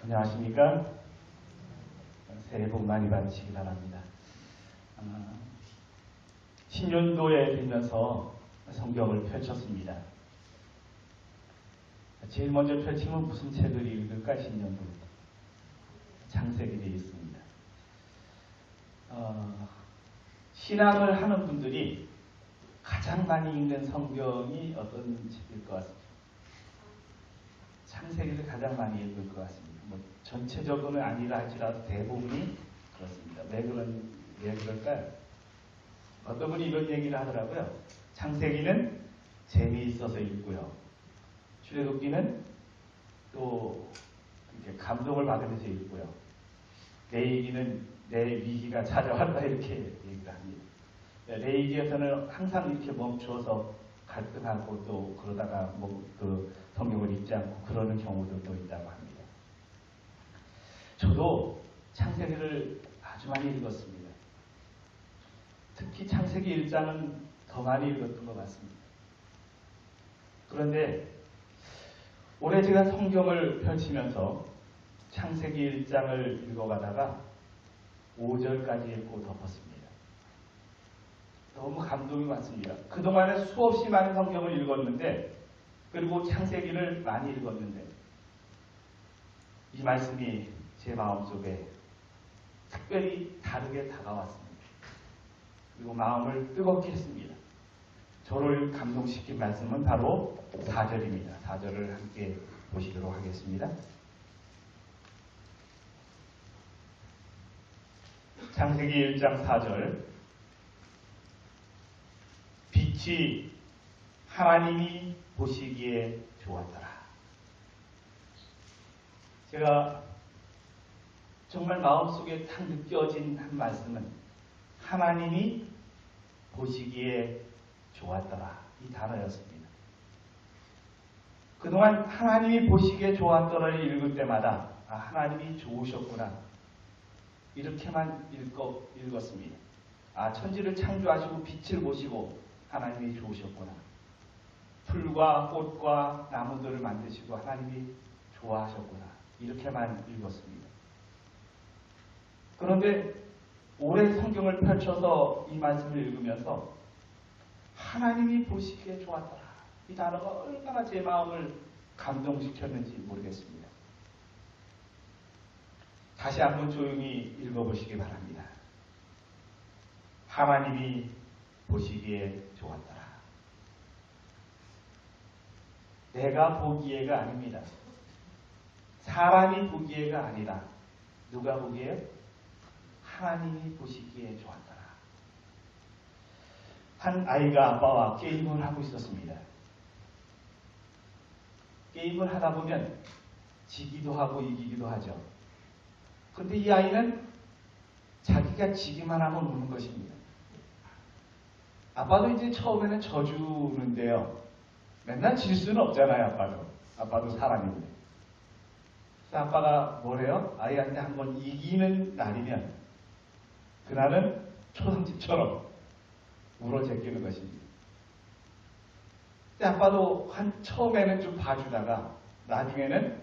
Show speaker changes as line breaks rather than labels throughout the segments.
안녕하십니까? 새해 복 많이 받으시기 바랍니다. 신년도에 되면서 성경을 펼쳤습니다. 제일 먼저 펼치면 무슨 책을 읽을까? 신년도 창세기 되어 있습니다. 신앙을 하는 분들이 가장 많이 읽는 성경이 어떤 책일 것 같습니다. 창세기를 가장 많이 읽을 것 같습니다. 뭐 전체적으로는 아니라 할지라도 대부분이 그렇습니다. 왜 그럴까요? 어떤 분이 이런 얘기를 하더라고요. 창세기는 재미있어서 읽고요. 출애굽기는 또 이렇게 감동을 받으면서 읽고요. 레위기는 내 위기가 찾아왔다 이렇게 얘기를 합니다. 레위기에서는 항상 이렇게 멈추어서 갈등하고 또 그러다가 그 성경을 읽지 않고 그러는 경우들도 있다고 합니다. 저도 창세기를 아주 많이 읽었습니다. 특히 창세기 1장은 더 많이 읽었던 것 같습니다. 그런데 올해 제가 성경을 펼치면서 창세기 1장을 읽어가다가 5절까지 읽고 덮었습니다. 너무 감동이 많습니다. 그동안에 수없이 많은 성경을 읽었는데, 그리고 창세기를 많이 읽었는데, 이 말씀이 제 마음속에 특별히 다르게 다가왔습니다. 그리고 마음을 뜨겁게 했습니다. 저를 감동시킨 말씀은 바로 4절입니다. 4절을 함께 보시도록 하겠습니다. 창세기 1장 4절. 빛이 하나님이 보시기에 좋았더라. 제가 정말 마음속에 딱 느껴진 한 말씀은 하나님이 보시기에 좋았더라, 이 단어였습니다. 그동안 하나님이 보시기에 좋았더라를 읽을 때마다 하나님이 좋으셨구나, 이렇게만 읽었습니다. 천지를 창조하시고 빛을 보시고 하나님이 좋으셨구나. 풀과 꽃과 나무들을 만드시고 하나님이 좋아하셨구나, 이렇게만 읽었습니다. 그런데 올해 성경을 펼쳐서 이 말씀을 읽으면서 하나님이 보시기에 좋았더라, 이 단어가 얼마나 제 마음을 감동시켰는지 모르겠습니다. 다시 한번 조용히 읽어보시기 바랍니다. 하나님이 보시기에 좋았더라. 내가 보기에가 아닙니다. 사람이 보기에가 아니라 누가 보기에? 하나님이 보시기에 좋았더라. 한 아이가 아빠와 게임을 하고 있었습니다. 게임을 하다 보면 지기도 하고 이기기도 하죠. 그런데 이 아이는 자기가 지기만 하면 우는 것입니다. 아빠도 이제 처음에는 져주는데요. 맨날 질 수는 없잖아요, 아빠도 사람인데. 그래서 아빠가 뭐래요? 아이한테 한번 이기는 날이면 그날은 초상집처럼 울어 제끼는 것입니다. 근데 아빠도 처음에는 좀 봐주다가 나중에는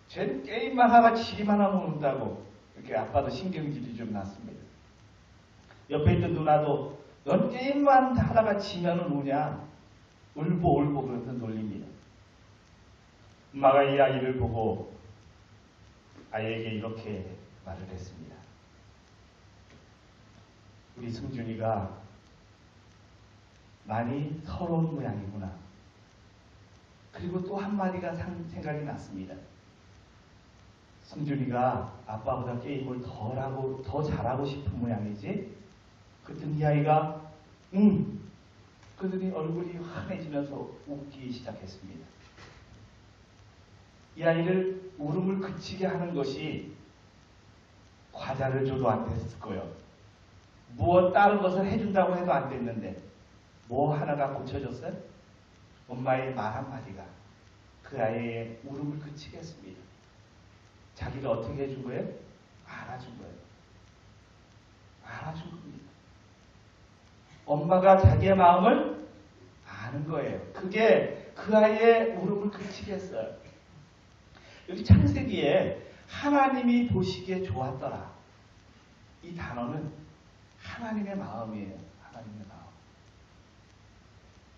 쟤는 게임만 하다가 지기만 하면 운다고 이렇게 아빠도 신경질이 좀 났습니다. 옆에 있던 누나도 넌 게임만 하다가 지면은 우냐? 울보 그러면서 놀립니다. 엄마가 이 아이를 보고 아이에게 이렇게 말을 했습니다. 우리 승준이가 많이 서러운 모양이구나. 그리고 또 한마디가 생각이 났습니다. 승준이가 아빠보다 게임을 더 잘하고 싶은 모양이지? 그랬더니 이 아이가 그러더니 얼굴이 환해지면서 웃기 시작했습니다. 이 아이를 울음을 그치게 하는 것이 과자를 줘도 안 됐을 거예요. 무엇 다른 것을 해준다고 해도 안 됐는데 뭐 하나가 고쳐졌어요? 엄마의 말 한마디가 그 아이의 울음을 그치게 했습니다. 자기가 어떻게 해준 거예요? 알아준 거예요. 알아준 겁니다. 엄마가 자기의 마음을 아는 거예요. 그게 그 아이의 울음을 그치게 했어요. 여기 창세기에 하나님이 보시기에 좋았더라. 이 단어는 하나님의 마음이에요. 하나님의 마음.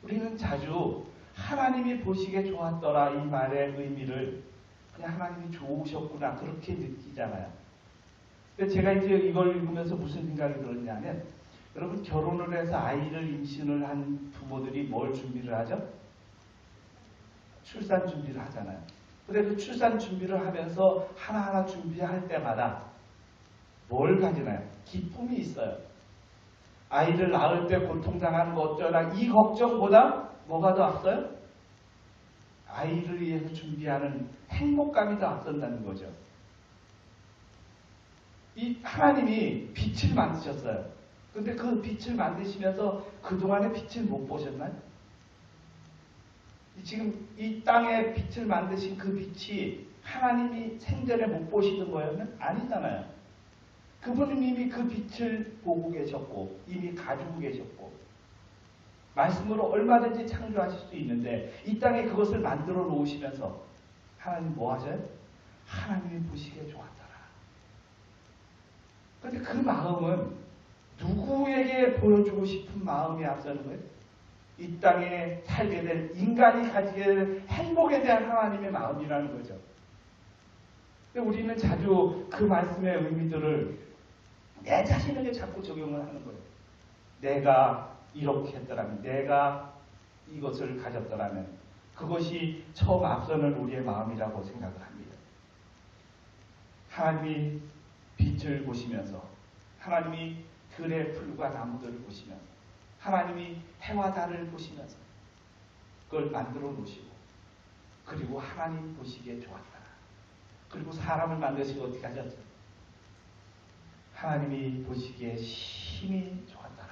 우리는 자주 하나님이 보시기에 좋았더라 이 말의 의미를 그냥 하나님이 좋으셨구나 그렇게 느끼잖아요. 근데 제가 이제 이걸 읽으면서 무슨 생각이 들었냐면, 여러분 결혼을 해서 아이를 임신을 한 부모들이 뭘 준비를 하죠? 출산 준비를 하잖아요. 근데 그 출산 준비를 하면서 하나하나 준비할 때마다 뭘 가지나요? 기쁨이 있어요. 아이를 낳을 때 고통당하는 거 어쩌나 이 걱정보다 뭐가 더 앞서요? 아이를 위해서 준비하는 행복감이 더 앞선다는 거죠. 이 하나님이 빛을 만드셨어요. 근데 그 빛을 만드시면서 그동안의 빛을 못 보셨나요? 지금 이 땅에 빛을 만드신 그 빛이 하나님이 생전에 못 보시는 거였나요? 아니잖아요. 그분은 이미 그 빛을 보고 계셨고 이미 가지고 계셨고 말씀으로 얼마든지 창조하실 수 있는데 이 땅에 그것을 만들어 놓으시면서 하나님 뭐 하셔요? 하나님이 보시기에 좋았더라. 그런데 그 마음은 누구에게 보여주고 싶은 마음이 앞서는 거예요? 이 땅에 살게 될 인간이 가지게 될 행복에 대한 하나님의 마음이라는 거죠. 근데 우리는 자주 그 말씀의 의미들을 내 자신에게 자꾸 적용을 하는 거예요. 내가 이렇게 했더라면, 내가 이것을 가졌더라면 그것이 처음 앞서는 우리의 마음이라고 생각을 합니다. 하나님이 빛을 보시면서, 하나님이 들의 풀과 나무들을 보시면서, 하나님이 해와 달을 보시면서 그걸 만들어 놓으시고, 그리고 하나님 보시기에 좋았다. 그리고 사람을 만드시고 어떻게 하셨죠? 하나님이 보시기에 심히 좋았더라.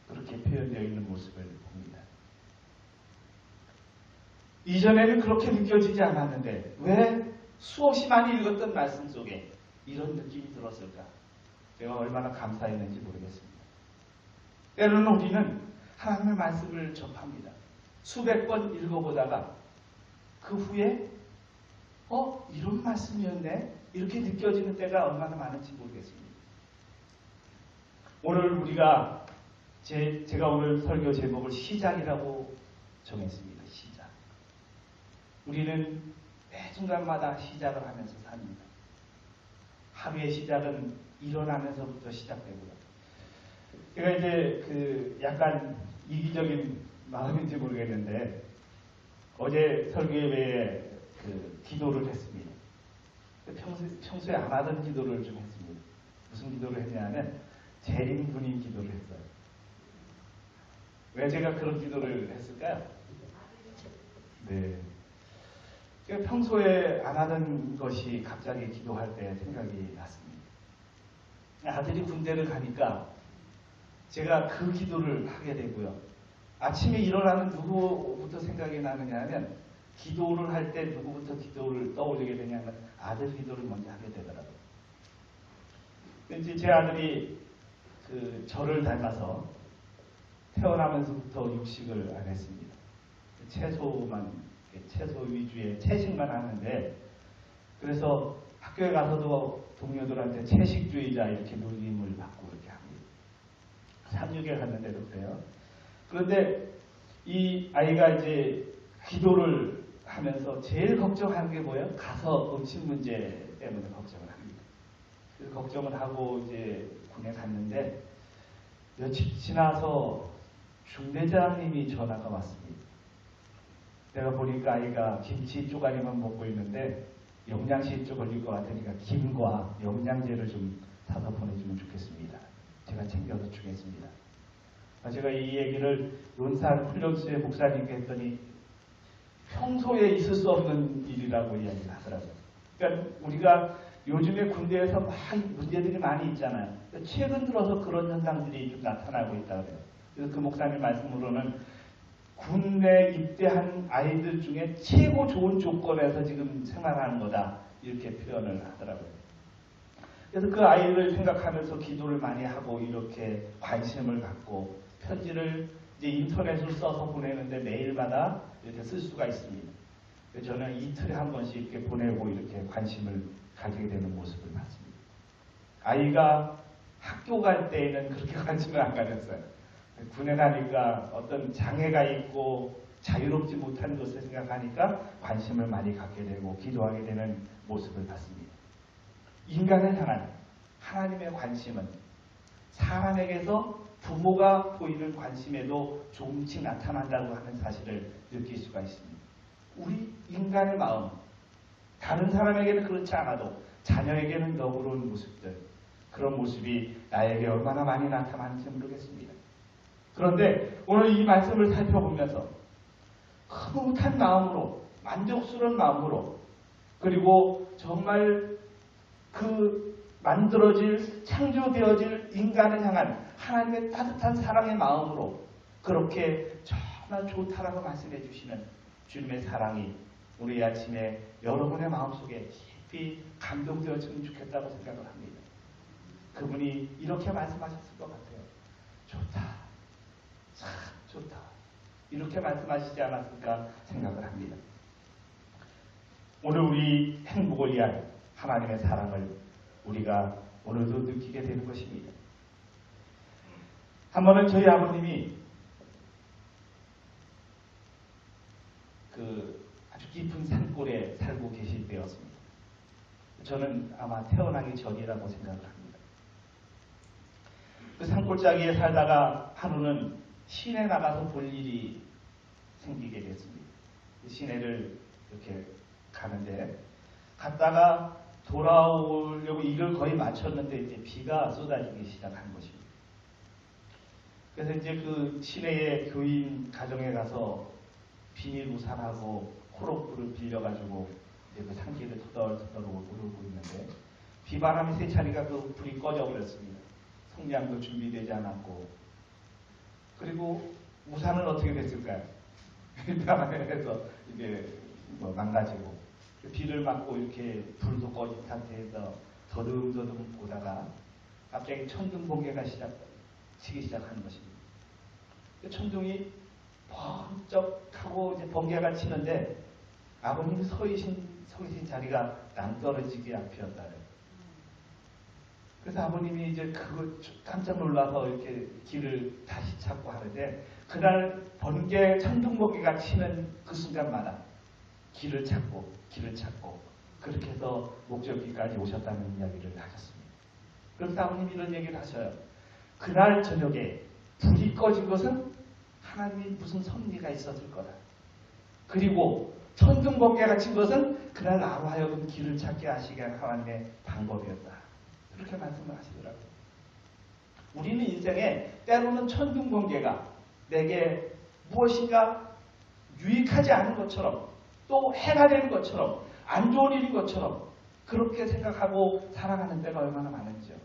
그렇게 표현되어 있는 모습을 봅니다. 이전에는 그렇게 느껴지지 않았는데 왜 수없이 많이 읽었던 말씀 속에 이런 느낌이 들었을까? 제가 얼마나 감사했는지 모르겠습니다. 때로는 우리는 하나님의 말씀을 접합니다. 수백 번 읽어보다가 그 후에 이런 말씀이었네? 이렇게 느껴지는 때가 얼마나 많은지 모르겠습니다. 오늘 우리가 제가 오늘 설교 제목을 시작이라고 정했습니다. 시작. 우리는 매 순간마다 시작을 하면서 삽니다. 하루의 시작은 일어나면서부터 시작되고요. 제가 이제 약간 이기적인 마음인지 모르겠는데 어제 설교 예배에 기도를 했습니다. 평소에 안 하던 기도를 좀 했습니다. 무슨 기도를 했냐면 재림 군인 기도를 했어요. 왜 제가 그런 기도를 했을까요? 네. 제가 평소에 안 하던 것이 갑자기 기도할 때 생각이 났습니다. 아들이 군대를 가니까 제가 그 기도를 하게 되고요. 아침에 일어나면 누구부터 생각이 나느냐 하면 기도를 할 때 누구부터 기도를 떠올리게 되냐면 아들 기도를 먼저 하게 되더라고요. 왠지 제 아들이 저를 닮아서 태어나면서부터 육식을 안 했습니다. 채소 위주의 채식만 하는데, 그래서 학교에 가서도 동료들한테 채식주의자 이렇게 놀림을 받고 이렇게 합니다. 3, 6일 갔는데도 그래요. 그런데 이 아이가 이제 기도를 하면서 제일 걱정하는 게 뭐예요? 가서 음식 문제 때문에 걱정을 합니다. 그래서 걱정을 하고 이제 군에 갔는데 며칠 지나서 중대장님이 전화가 왔습니다. 내가 보니까 아이가 김치 쪼가리만 먹고 있는데 영양실조 걸릴 것 같으니까 김과 영양제를 좀 사서 보내주면 좋겠습니다. 제가 챙겨서 주겠습니다. 제가 이 얘기를 논산 훈련소의 목사님께 했더니 평소에 있을 수 없는 일이라고 이야기를 하더라고요. 그러니까 우리가 요즘에 군대에서 막 문제들이 많이 있잖아요. 최근 들어서 그런 현상들이 좀 나타나고 있다고 해요. 그래서 그 목사님 말씀으로는 군대 입대한 아이들 중에 최고 좋은 조건에서 지금 생활하는 거다. 이렇게 표현을 하더라고요. 그래서 그 아이를 생각하면서 기도를 많이 하고 이렇게 관심을 갖고 편지를 이제 인터넷으로 써서 보내는데 매일마다 이렇게 쓸 수가 있습니다. 저는 이틀에 한 번씩 이렇게 보내고 이렇게 관심을 가지게 되는 모습을 봤습니다. 아이가 학교 갈 때에는 그렇게 관심을 안 가졌어요. 군에 가니까 어떤 장애가 있고 자유롭지 못한 것을 생각하니까 관심을 많이 갖게 되고 기도하게 되는 모습을 봤습니다. 인간을 향한 하나님의 관심은 사람에게서 부모가 보이는 관심에도 조금씩 나타난다고 하는 사실을 느낄 수가 있습니다. 우리 인간의 마음, 다른 사람에게는 그렇지 않아도 자녀에게는 너그러운 모습들, 그런 모습이 나에게 얼마나 많이 나타나는지 모르겠습니다. 그런데 오늘 이 말씀을 살펴보면서 흐뭇한 마음으로, 만족스러운 마음으로, 그리고 정말 그 만들어질, 창조되어질 인간을 향한 하나님의 따뜻한 사랑의 마음으로 그렇게 정말 좋다라고 말씀해 주시는 주님의 사랑이 우리 아침에 여러분의 마음속에 깊이 감동되었으면 좋겠다고 생각을 합니다. 그분이 이렇게 말씀하셨을 것 같아요. 좋다. 참 좋다. 이렇게 말씀하시지 않았을까 생각을 합니다. 오늘 우리 행복을 위한 하나님의 사랑을 우리가 오늘도 느끼게 되는 것입니다. 한 번은 저희 아버님이 아주 깊은 산골에 살고 계실 때였습니다. 저는 아마 태어나기 전이라고 생각을 합니다. 그 산골짜기에 살다가 하루는 시내 나가서 볼 일이 생기게 됐습니다. 그 시내를 이렇게 가는데 갔다가 돌아오려고 일을 거의 마쳤는데 이제 비가 쏟아지기 시작한 것입니다. 그래서 이제 그 시내의 교인 가정에 가서 비닐 우산하고 호록불을 빌려가지고 이제 그 산길을 터덜터덜 오르고 있는데 비바람이 세차니까 그 불이 꺼져버렸습니다. 성냥도 준비되지 않았고, 그리고 우산은 어떻게 됐을까요? 비바람에서 이게 망가지고 비를 맞고 이렇게 불도 꺼진 상태에서 더듬더듬 보다가 갑자기 천둥 번개가 치기 시작하는 것입니다. 천둥이 번쩍 하고 이제 번개가 치는데 아버님이 서 계신 자리가 낭떠러지게 앞이었다는. 그래서 아버님이 이제 그거 깜짝 놀라서 이렇게 길을 다시 찾고 하는데 그날 번개 천둥 번개가 치는 그 순간마다 길을 찾고 그렇게 해서 목적지까지 오셨다는 이야기를 하셨습니다. 그래서 아버님이 이런 얘기를 하셔요. 그날 저녁에 불이 꺼진 것은 하나님이 무슨 섭리가 있었을 거다. 그리고 천둥 번개가 친 것은 그날 나로 하여금 길을 찾게 하시게 한 하나님의 방법이었다. 그렇게 말씀을 하시더라고요. 우리는 인생에 때로는 천둥 번개가 내게 무엇인가 유익하지 않은 것처럼 또 해가 되는 것처럼 안 좋은 일인 것처럼 그렇게 생각하고 살아가는 때가 얼마나 많은지요.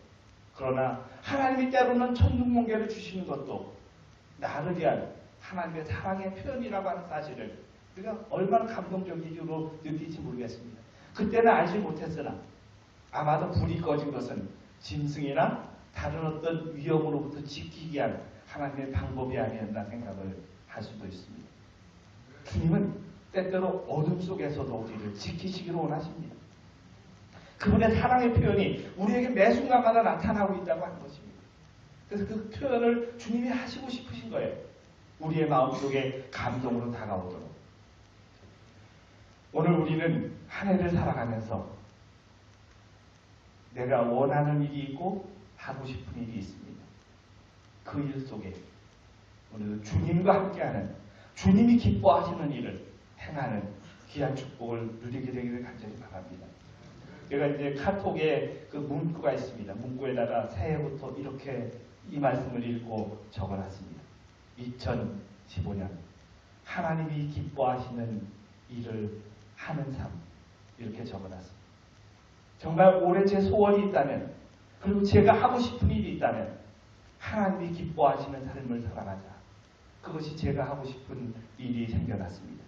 그러나 하나님이 때로는 천둥 번개를 주시는 것도 나를 위한 하나님의 사랑의 표현이라고 하는 사실을 우리가 얼마나 감동적이로 느낄지 모르겠습니다. 그때는 알지 못했으나 아마도 불이 꺼진 것은 짐승이나 다른 어떤 위험으로부터 지키기 위한 하나님의 방법이 아니었나 생각을 할 수도 있습니다. 주님은 때때로 어둠 속에서도 우리를 지키시기를 원하십니다. 그분의 사랑의 표현이 우리에게 매 순간마다 나타나고 있다고 하는 것입니다. 그래서 그 표현을 주님이 하시고 싶으신 거예요. 우리의 마음속에 감동으로 다가오도록. 오늘 우리는 한 해를 살아가면서 내가 원하는 일이 있고 하고 싶은 일이 있습니다. 그 일 속에 오늘 주님과 함께하는, 주님이 기뻐하시는 일을 행하는 귀한 축복을 누리게 되기를 간절히 바랍니다. 제가 이제 카톡에 그 문구가 있습니다. 문구에다가 새해부터 이렇게 이 말씀을 읽고 적어놨습니다. 2015년 하나님이 기뻐하시는 일을 하는 삶, 이렇게 적어놨습니다. 정말 올해 제 소원이 있다면, 그리고 제가 하고 싶은 일이 있다면 하나님이 기뻐하시는 삶을 살아가자. 그것이 제가 하고 싶은 일이 생겨났습니다.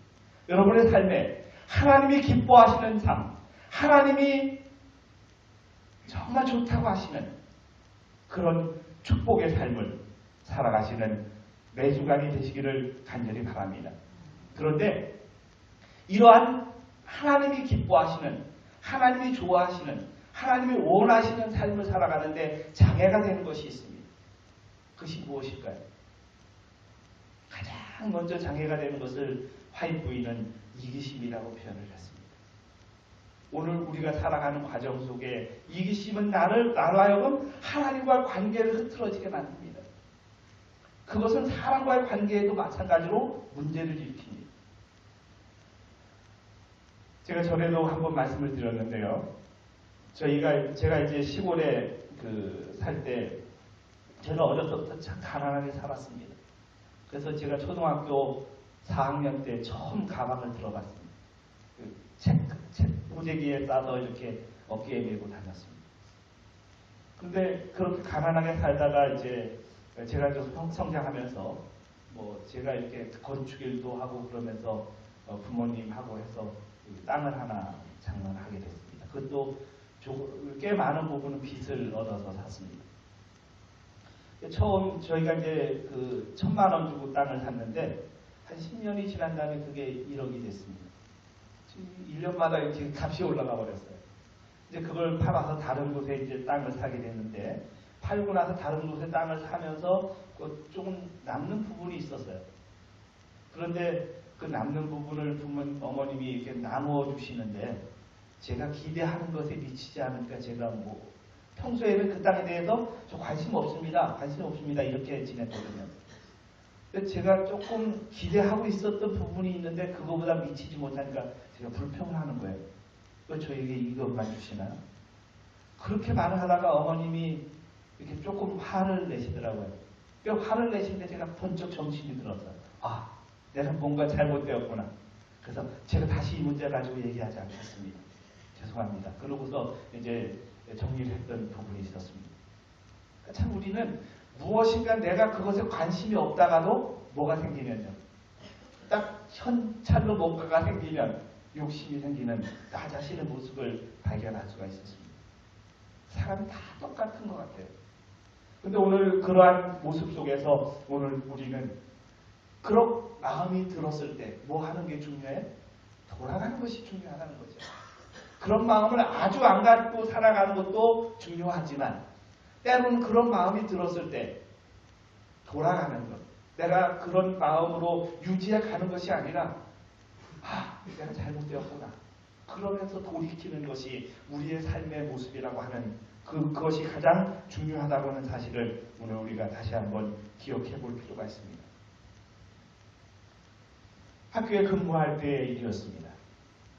여러분의 삶에 하나님이 기뻐하시는 삶, 하나님이 정말 좋다고 하시는 그런 축복의 삶을 살아가시는 매주간이 되시기를 간절히 바랍니다. 그런데 이러한 하나님이 기뻐하시는, 하나님이 좋아하시는, 하나님이 원하시는 삶을 살아가는데 장애가 되는 것이 있습니다. 그것이 무엇일까요? 가장 먼저 장애가 되는 것을 화인 부인은 이기심이라고 표현을 했습니다. 오늘 우리가 살아가는 과정 속에 이기심은 나로 하여금 하나님과의 관계를 흐트러지게 만듭니다. 그것은 사람과의 관계에도 마찬가지로 문제를 일으킵니다. 제가 전에도 한번 말씀을 드렸는데요. 제가 이제 시골에 살 때 제가 어려서부터 참 가난하게 살았습니다. 그래서 제가 초등학교 4학년 때 처음 가방을 들어봤습니다. 책 보재기에 싸서 이렇게 어깨에 메고 다녔습니다. 근데 그렇게 가난하게 살다가 이제 제가 좀 성장하면서 제가 이렇게 건축일도 하고 그러면서 부모님하고 해서 땅을 하나 장만하게 됐습니다. 그것도 꽤 많은 부분은 빚을 얻어서 샀습니다. 처음 저희가 이제 1,000만 원 주고 땅을 샀는데 한 10년이 지난 다음에 그게 1억이 됐습니다. 1년마다 이렇게 값이 올라가 버렸어요. 이제 그걸 팔아서 다른 곳에 이제 땅을 사게 됐는데, 팔고 나서 다른 곳에 땅을 사면서 조금 남는 부분이 있었어요. 그런데 그 남는 부분을 어머님이 이렇게 나누어 주시는데, 제가 기대하는 것에 미치지 않으니까 제가 평소에는 그 땅에 대해서 저 관심 없습니다. 이렇게 지냈거든요. 근데 제가 조금 기대하고 있었던 부분이 있는데 그거보다 미치지 못하니까 제가 불평을 하는 거예요. 왜 저에게 이것만 주시나요? 그렇게 말을 하다가 어머님이 이렇게 조금 화를 내시더라고요. 화를 내시는데 제가 번쩍 정신이 들었어요. 아, 내가 뭔가 잘못되었구나. 그래서 제가 다시 이 문제 가지고 얘기하지 않겠습니다. 죄송합니다. 그러고서 이제 정리를 했던 부분이 있었습니다. 참 우리는 무엇인가 내가 그것에 관심이 없다가도 뭐가 생기면요. 딱 현찰로 뭔가가 생기면 욕심이 생기는 나 자신의 모습을 발견할 수가 있었습니다. 사람이 다 똑같은 것 같아요. 근데 오늘 그러한 모습 속에서 오늘 우리는 그런 마음이 들었을 때 뭐 하는 게 중요해? 돌아가는 것이 중요하다는 거죠. 그런 마음을 아주 안 갖고 살아가는 것도 중요하지만 때로는 그런 마음이 들었을 때 돌아가는 것, 내가 그런 마음으로 유지해 가는 것이 아니라 내가 잘못되었구나. 그러면서 돌이키는 것이 우리의 삶의 모습이라고 하는 그것이 가장 중요하다고 하는 사실을 오늘 우리가 다시 한번 기억해 볼 필요가 있습니다. 학교에 근무할 때의 일이었습니다.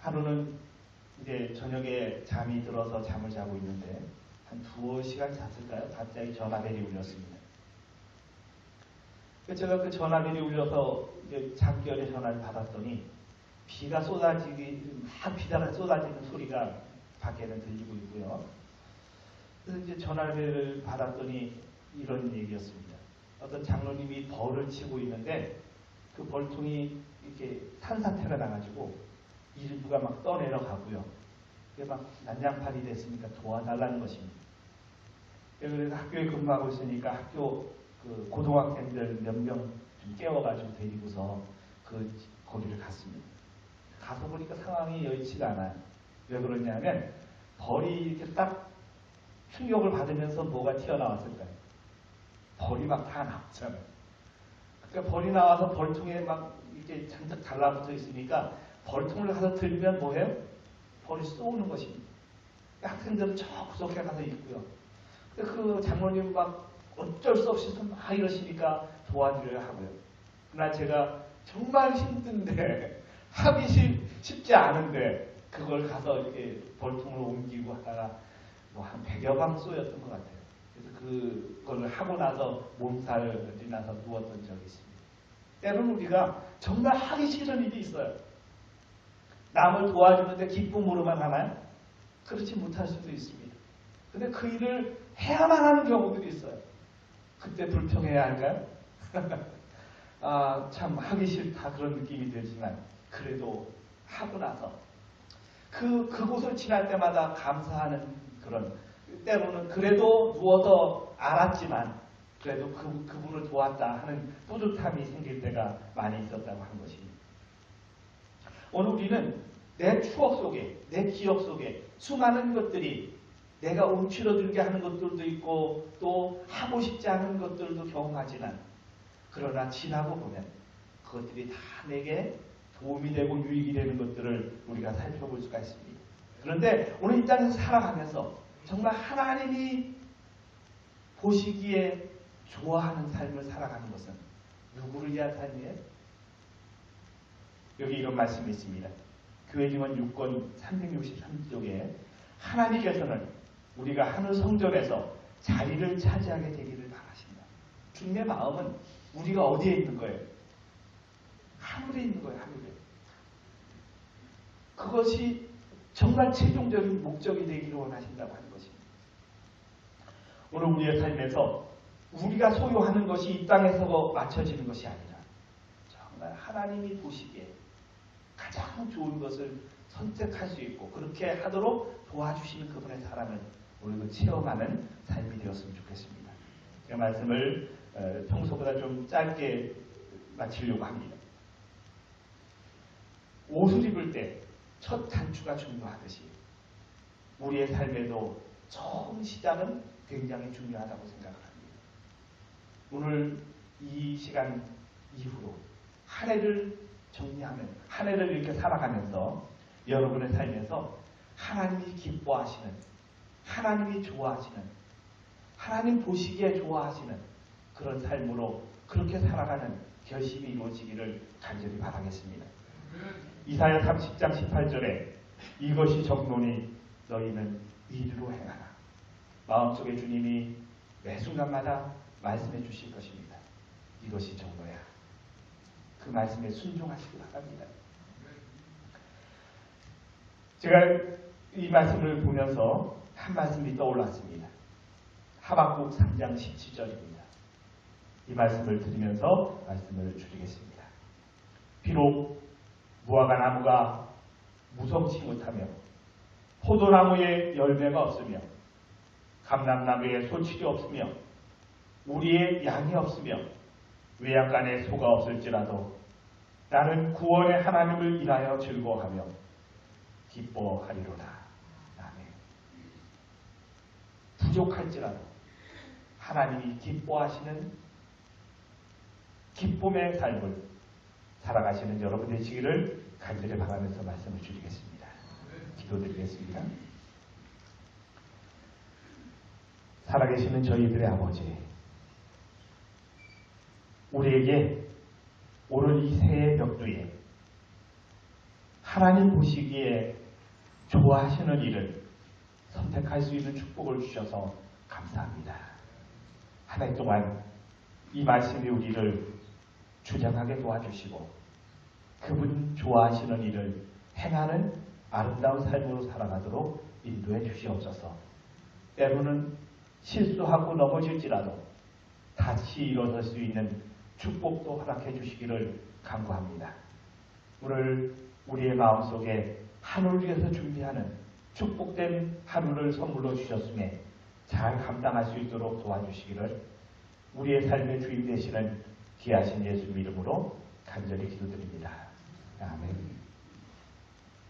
하루는 이제 저녁에 잠이 들어서 잠을 자고 있는데 한 2시간 잤을까요? 갑자기 전화벨이 울렸습니다. 제가 그 전화벨이 울려서 이제 잠결에 전화를 받았더니 비가 쏟아지는 소리가 밖에는 들리고 있고요. 그래서 이제 전화를 받았더니 이런 얘기였습니다. 어떤 장로님이 벌을 치고 있는데 그 벌통이 이렇게 산사태가 나가지고 일부가 막 떠내려가고요. 그게 막 난장판이 됐으니까 도와달라는 것입니다. 그래서 학교에 근무하고 있으니까 학교 고등학생들 몇 명 좀 깨워가지고 데리고서 거기를 갔습니다. 가서 보니까 상황이 여의치가 않아요. 왜 그러냐면 벌이 이렇게 딱 충격을 받으면서 뭐가 튀어나왔을까요? 벌이 막 다 나왔잖아요. 그러니까 벌이 나와서 벌통에 막 이렇게 잔뜩 달라붙어 있으니까 벌통을 가서 들면 뭐해요? 벌이 쏘는 것입니다. 학생들은 저 구석에 가서 있고요. 그 장로님 막 어쩔 수 없이 막 이러시니까 도와드려야 하고요. 그러나 제가 정말 힘든데 하기 쉽지 않은데 그걸 가서 이렇게 벌통을 옮기고 하다가 한 100여 방 쏘였던 것 같아요. 그래서 그걸 하고 나서 몸살이 나서 누웠던 적이 있습니다. 때로는 우리가 정말 하기 싫은 일이 있어요. 남을 도와주는데 기쁨으로만 하나요? 그렇지 못할 수도 있습니다. 근데 그 일을 해야만 하는 경우들이 있어요. 그때 불평해야 할까요? 참 하기 싫다 그런 느낌이 들지만 그래도 하고 나서 그곳을 지날 때마다 감사하는 그런, 때로는 그래도 누워서 알았지만 그래도 그분을 도왔다 하는 뿌듯함이 생길 때가 많이 있었다고 하는 것입니다. 오늘 우리는 내 추억 속에, 내 기억 속에 수많은 것들이 내가 움츠러들게 하는 것들도 있고 또 하고 싶지 않은 것들도 경험하지만 그러나 지나고 보면 그것들이 다 내게 도움이 되고 유익이 되는 것들을 우리가 살펴볼 수가 있습니다. 그런데 오늘 이 땅에서 살아가면서 정말 하나님이 보시기에 좋아하는 삶을 살아가는 것은 누구를 위한 삶이에요? 여기 이런 말씀이 있습니다. 교회기원 6권 363쪽에 하나님께서는 우리가 하늘 성전에서 자리를 차지하게 되기를 바라신다. 주님의 마음은 우리가 어디에 있는 거예요? 하늘에 있는 거예요. 하늘에. 그것이 정말 최종적인 목적이 되기를 원하신다고 하는 것입니다. 오늘 우리의 삶에서 우리가 소유하는 것이 이 땅에서 맞춰지는 것이 아니라 정말 하나님이 보시기에 가장 좋은 것을 선택할 수 있고 그렇게 하도록 도와주시는 그분의 사랑을 우리도 체험하는 삶이 되었으면 좋겠습니다. 제 말씀을 평소보다 좀 짧게 마치려고 합니다. 옷을 입을 때 첫 단추가 중요하듯이 우리의 삶에도 처음 시작은 굉장히 중요하다고 생각을 합니다. 오늘 이 시간 이후로 한 해를 정리하면 한 해를 이렇게 살아가면서 여러분의 삶에서 하나님이 기뻐하시는 하나님이 좋아하시는 하나님 보시기에 좋아하시는 그런 삶으로 그렇게 살아가는 결심이 이루어지기를 간절히 바라겠습니다. 이사야 30장 18절에 이것이 정론이 너희는 이리로 행하라. 마음속에 주님이 매 순간마다 말씀해 주실 것입니다. 이것이 정로야. 그 말씀에 순종하시기 바랍니다. 제가 이 말씀을 보면서 한 말씀이 떠올랐습니다. 하박국 3장 17절입니다. 이 말씀을 들으면서 말씀을 줄이겠습니다. 비록 무화과 나무가 무성치 못하며 포도나무에 열매가 없으며 감람나무에 소출이 없으며 우리의 양이 없으며 외양간에 소가 없을지라도 나는 구원의 하나님을 인하여 즐거워하며 기뻐하리로다. 아멘. 부족할지라도 하나님이 기뻐하시는 기쁨의 삶을 살아가시는 여러분 되시기를 간절히 바라면서 말씀을 드리겠습니다. 기도드리겠습니다. 살아계시는 저희들의 아버지, 우리에게 오늘 이 새해 벽두에 하나님 보시기에 좋아하시는 일을 선택할 수 있는 축복을 주셔서 감사합니다. 한 해 동안 이 말씀이 우리를 주장하게 도와주시고 그분 좋아하시는 일을 행하는 아름다운 삶으로 살아가도록 인도해 주시옵소서. 때로는 실수하고 넘어질지라도 다시 일어설 수 있는 축복도 허락해 주시기를 간구합니다. 오늘 우리의 마음속에 하늘을 위해서 준비하는 축복된 하루를 선물로 주셨음에 잘 감당할 수 있도록 도와주시기를 우리의 삶의 주인 되시는 귀하신 예수 이름으로 간절히 기도드립니다. 아멘.